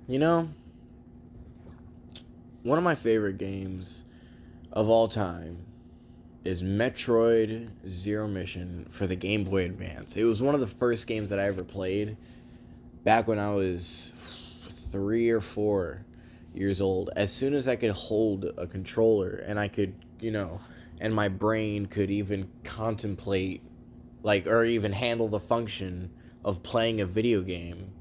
You know, one of my favorite games of all time is Metroid Zero Mission for the Game Boy Advance. It was one of the first games that I ever played back when I was 3 or 4 years old. As soon as I could hold a controller and I could, and my brain could even contemplate, or even handle the function of playing a video game,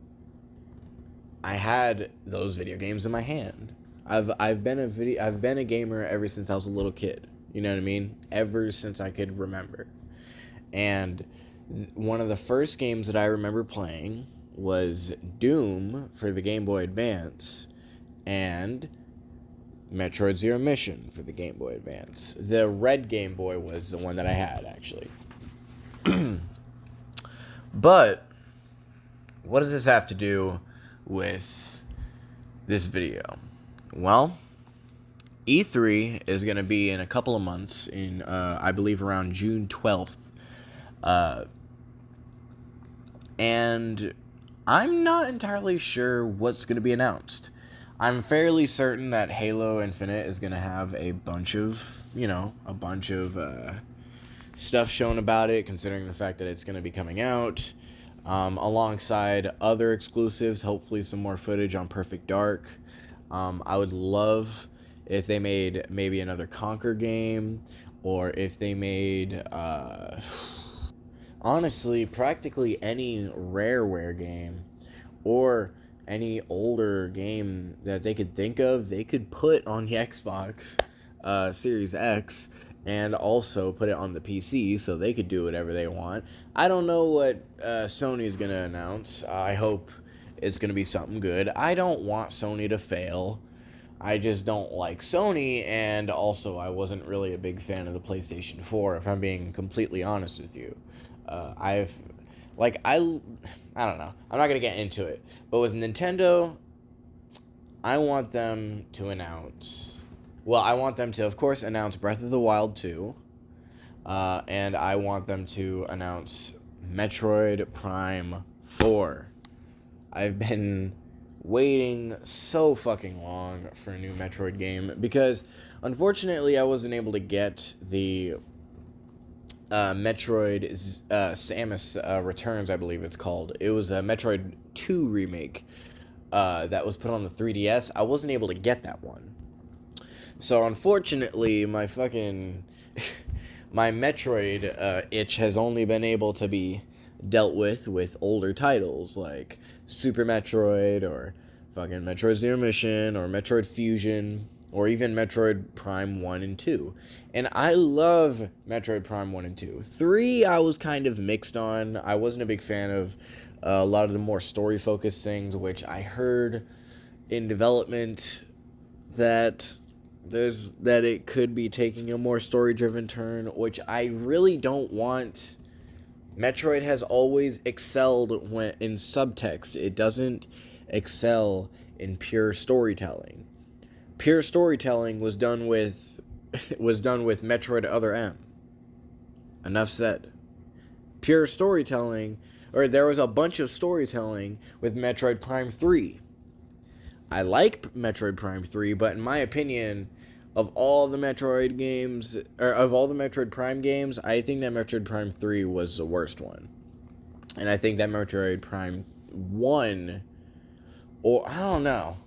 I had those video games in my hand. I've been a gamer ever since I was a little kid. You know what I mean? Ever since I could remember. And one of the first games that I remember playing was Doom for the Game Boy Advance and Metroid Zero Mission for the Game Boy Advance. The red Game Boy was the one that I had, actually. But what does this have to do with this video? Well, E3 is going to be in a couple of months, in I believe around June 12th. And I'm not entirely sure what's going to be announced. I'm fairly certain that Halo Infinite is going to have a bunch of stuff shown about it, considering the fact that it's going to be coming out, alongside other exclusives, hopefully some more footage on Perfect Dark. I would love if they made maybe another Conquer game, or if they made, honestly, practically any Rareware game, or any older game that they could think of, they could put on the Xbox Series X, and also put it on the PC so they could do whatever they want. I don't know what Sony is going to announce. I hope it's going to be something good. I don't want Sony to fail. I just don't like Sony, and also I wasn't really a big fan of the PlayStation 4, if I'm being completely honest with you. I don't know. I'm not going to get into it. But with Nintendo, I want them to announce... Well, I want them to, of course, announce Breath of the Wild 2. And I want them to announce Metroid Prime 4. I've been waiting so fucking long for a new Metroid game because, unfortunately, I wasn't able to get the Metroid Samus Returns, I believe it's called. It was a Metroid 2 remake that was put on the 3DS. I wasn't able to get that one. So, unfortunately, my fucking... my Metroid itch has only been able to be dealt with older titles like Super Metroid, or fucking Metroid Zero Mission, or Metroid Fusion, or even Metroid Prime 1 and 2. And I love Metroid Prime 1 and 2. 3, I was kind of mixed on. I wasn't a big fan of a lot of the more story-focused things, which I heard in development that it could be taking a more story-driven turn, which I really don't want. Metroid has always excelled in subtext. It doesn't excel in pure storytelling. Pure storytelling was done with Metroid Other M. Enough said. Pure storytelling, or there was a bunch of storytelling with Metroid Prime 3. I like Metroid Prime 3, but in my opinion, of all the Metroid games, or of all the Metroid Prime games, I think that Metroid Prime 3 was the worst one. And I think that Metroid Prime 1, or I don't know.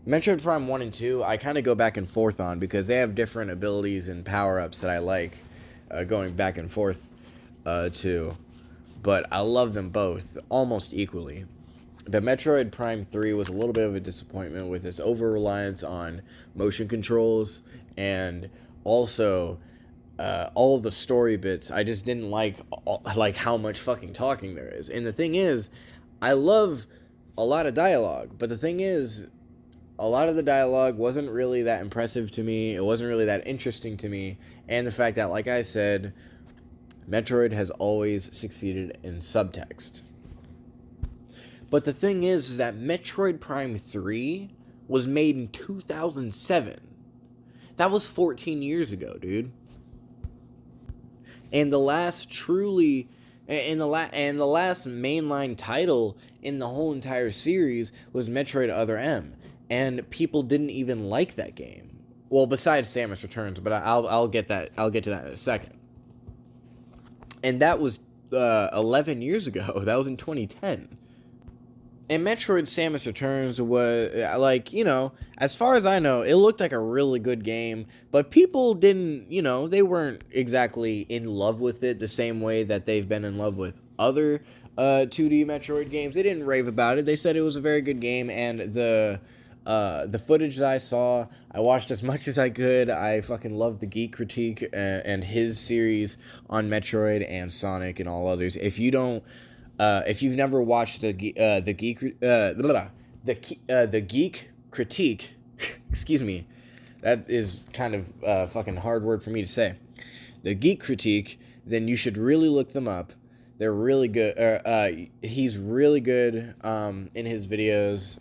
Metroid Prime 1 and 2, I kind of go back and forth on because they have different abilities and power-ups that I like going back and forth to. But I love them both almost equally. But Metroid Prime 3 was a little bit of a disappointment with its over-reliance on motion controls, and also all the story bits. I just didn't like how much fucking talking there is. And the thing is, I love a lot of dialogue, but the thing is, a lot of the dialogue wasn't really that impressive to me. It wasn't really that interesting to me. And the fact that, like I said, Metroid has always succeeded in subtext. But the thing is that Metroid Prime 3 was made in 2007. That was 14 years ago, dude. And the last mainline title in the whole entire series was Metroid Other M, and people didn't even like that game. Well, besides Samus Returns, but I'll get that. I'll get to that in a second. And that was 11 years ago. That was in 2010. And Metroid Samus Returns was, like, as far as I know, it looked like a really good game, but people didn't, they weren't exactly in love with it the same way that they've been in love with other 2D Metroid games. They didn't rave about it. They said it was a very good game, and the footage that I saw, I watched as much as I could. I fucking loved the Geek Critique and his series on Metroid and Sonic and all others. If you've never watched the Geek Critique, excuse me, that is kind of a fucking hard word for me to say. The Geek Critique, then you should really look them up. They're really good. He's really good in his videos.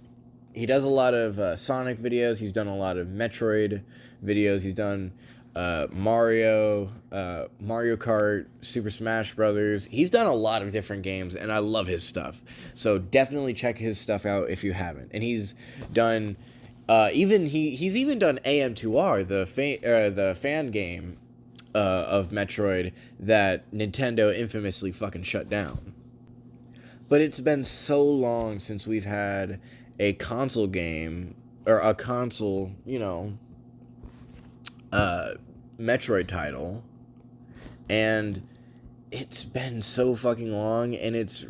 He does a lot of Sonic videos. He's done a lot of Metroid videos. He's done Mario Kart, Super Smash Brothers. He's done a lot of different games, and I love his stuff. So definitely check his stuff out if you haven't. And he's done he's even done AM2R, the fan game of Metroid that Nintendo infamously fucking shut down. But it's been so long since we've had a console game or a console, Metroid title, and it's been so fucking long, and it's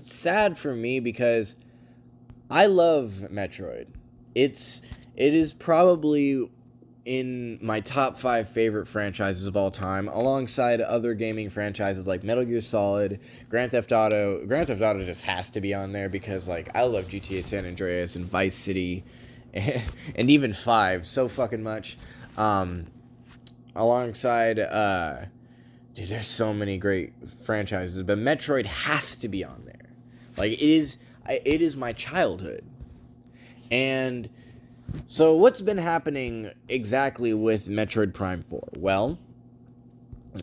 sad for me because I love Metroid. It is probably in my top 5 favorite franchises of all time, alongside other gaming franchises like Metal Gear Solid, Grand Theft Auto. Grand Theft Auto just has to be on there because, like, I love GTA San Andreas and Vice City and even 5 so fucking much. Alongside, dude, there's so many great franchises, but Metroid has to be on there. Like, it is my childhood. And so what's been happening exactly with Metroid Prime 4? Well,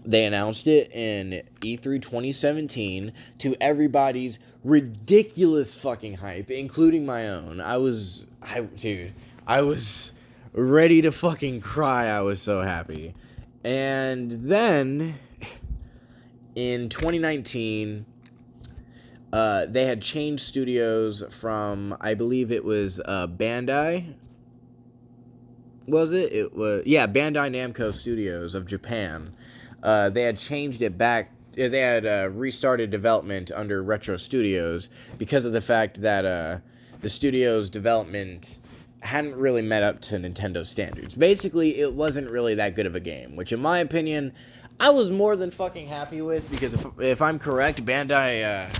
they announced it in E3 2017 to everybody's ridiculous fucking hype, including my own. I was ready to fucking cry. I was so happy. And then in 2019, they had changed studios from, I believe it was Bandai. Was it? It was, yeah, Bandai Namco Studios of Japan. They had changed it back. They had restarted development under Retro Studios because of the fact that the studio's development hadn't really met up to Nintendo standards. Basically, it wasn't really that good of a game, which in my opinion, I was more than fucking happy with, because if I'm correct, Bandai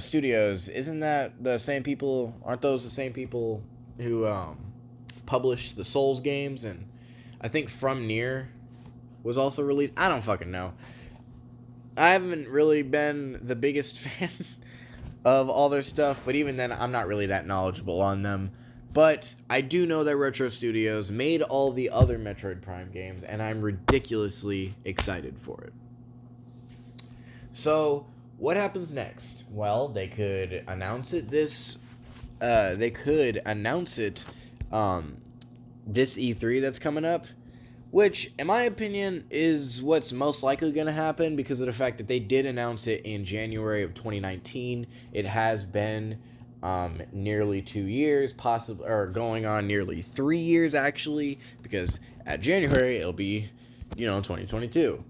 Studios, isn't that the same people? Aren't those the same people who published the Souls games? And I think From Near was also released. I don't fucking know. I haven't really been the biggest fan of all their stuff, but even then, I'm not really that knowledgeable on them. But I do know that Retro Studios made all the other Metroid Prime games, and I'm ridiculously excited for it. So, what happens next? Well, they could announce it this E3 that's coming up, which, in my opinion, is what's most likely going to happen because of the fact that they did announce it in January of 2019. It has been nearly 2 years, possibly, or going on nearly 3 years, actually, because at January, it'll be, 2022,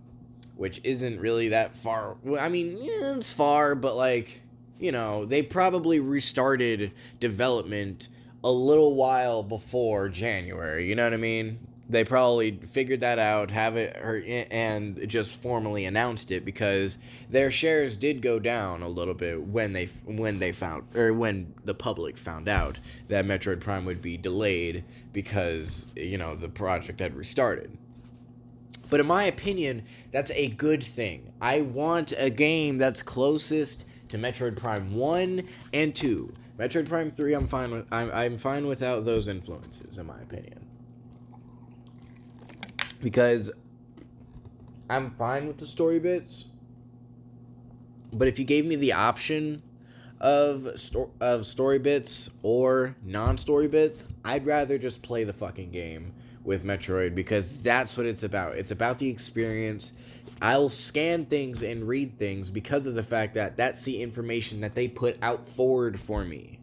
which isn't really that far. I mean, yeah, it's far, but, like, they probably restarted development a little while before January, you know what I mean? They probably figured that out, and just formally announced it because their shares did go down a little bit when the public found out that Metroid Prime would be delayed because, the project had restarted. But in my opinion, that's a good thing. I want a game that's closest to Metroid Prime 1 and 2. Metroid Prime 3, I'm fine with. I'm fine without those influences, in my opinion. Because I'm fine with the story bits, but if you gave me the option of story bits or non-story bits, I'd rather just play the fucking game with Metroid, because that's what it's about. It's about the experience. I'll scan things and read things because of the fact that that's the information that they put out forward for me.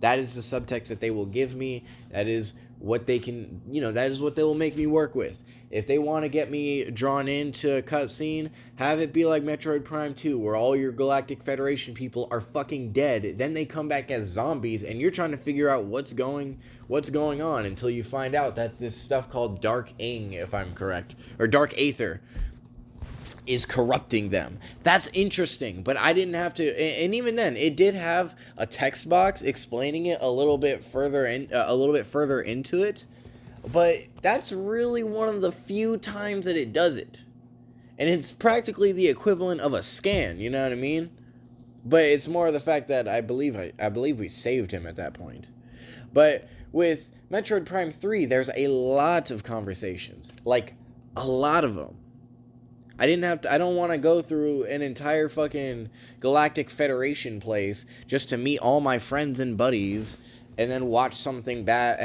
That is the subtext that they will give me. That is what they can, that is what they will make me work with. If they want to get me drawn into a cutscene, have it be like Metroid Prime 2, where all your Galactic Federation people are fucking dead. Then they come back as zombies, and you're trying to figure out what's going on until you find out that this stuff called Dark Ing, if I'm correct, or Dark Aether, is corrupting them. That's interesting, but I didn't have to, and even then, it did have a text box explaining it a little bit further into it. But that's really one of the few times that it does it. And it's practically the equivalent of a scan, you know what I mean? But it's more of the fact that I believe we saved him at that point. But with Metroid Prime 3, there's a lot of conversations. Like, a lot of them. I don't want to go through an entire fucking Galactic Federation place just to meet all my friends and buddies, and then watch something bad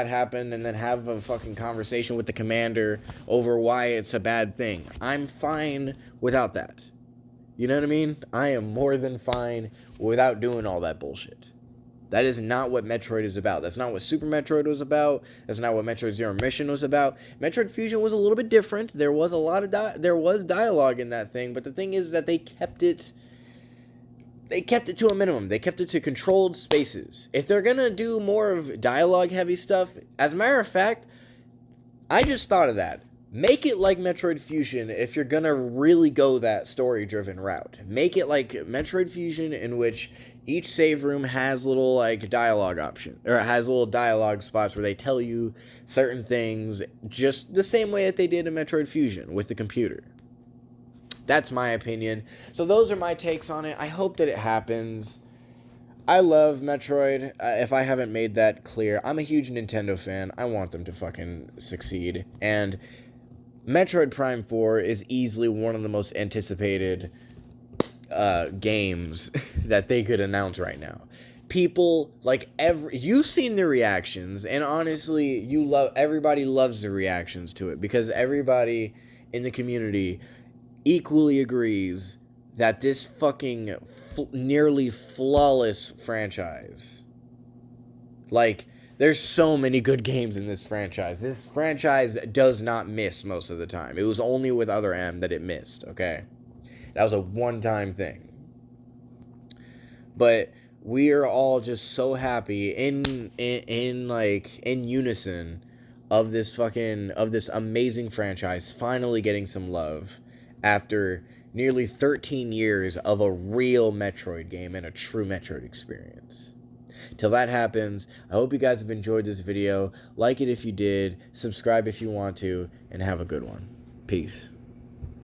happen, and then have a fucking conversation with the commander over why it's a bad thing. I'm fine without that. You know what I mean? I am more than fine without doing all that bullshit. That is not what Metroid is about. That's not what Super Metroid was about. That's not what Metroid Zero Mission was about. Metroid Fusion was a little bit different. There was there was dialogue in that thing, but the thing is that they kept it to a minimum. They kept it to controlled spaces. If they're gonna do more of dialogue-heavy stuff, as a matter of fact, I just thought of that. Make it like Metroid Fusion if you're gonna really go that story-driven route. Make it like Metroid Fusion, in which each save room has little dialogue option, or has little dialogue spots where they tell you certain things, just the same way that they did in Metroid Fusion with the computer. That's my opinion. So those are my takes on it. I hope that it happens. I love Metroid. If I haven't made that clear, I'm a huge Nintendo fan. I want them to fucking succeed. And Metroid Prime 4 is easily one of the most anticipated games that they could announce right now. People, you've seen the reactions, and honestly, everybody loves the reactions to it, because everybody in the community equally agrees that this fucking nearly flawless franchise, there's so many good games in this franchise. This franchise does not miss most of the time. It was only with Other M that it missed, okay? That was a one-time thing. But we are all just so happy in unison of this amazing franchise finally getting some love after nearly 13 years of a real Metroid game and a true Metroid experience. Till that happens, I hope you guys have enjoyed this video. Like it if you did, subscribe if you want to, and have a good one. Peace.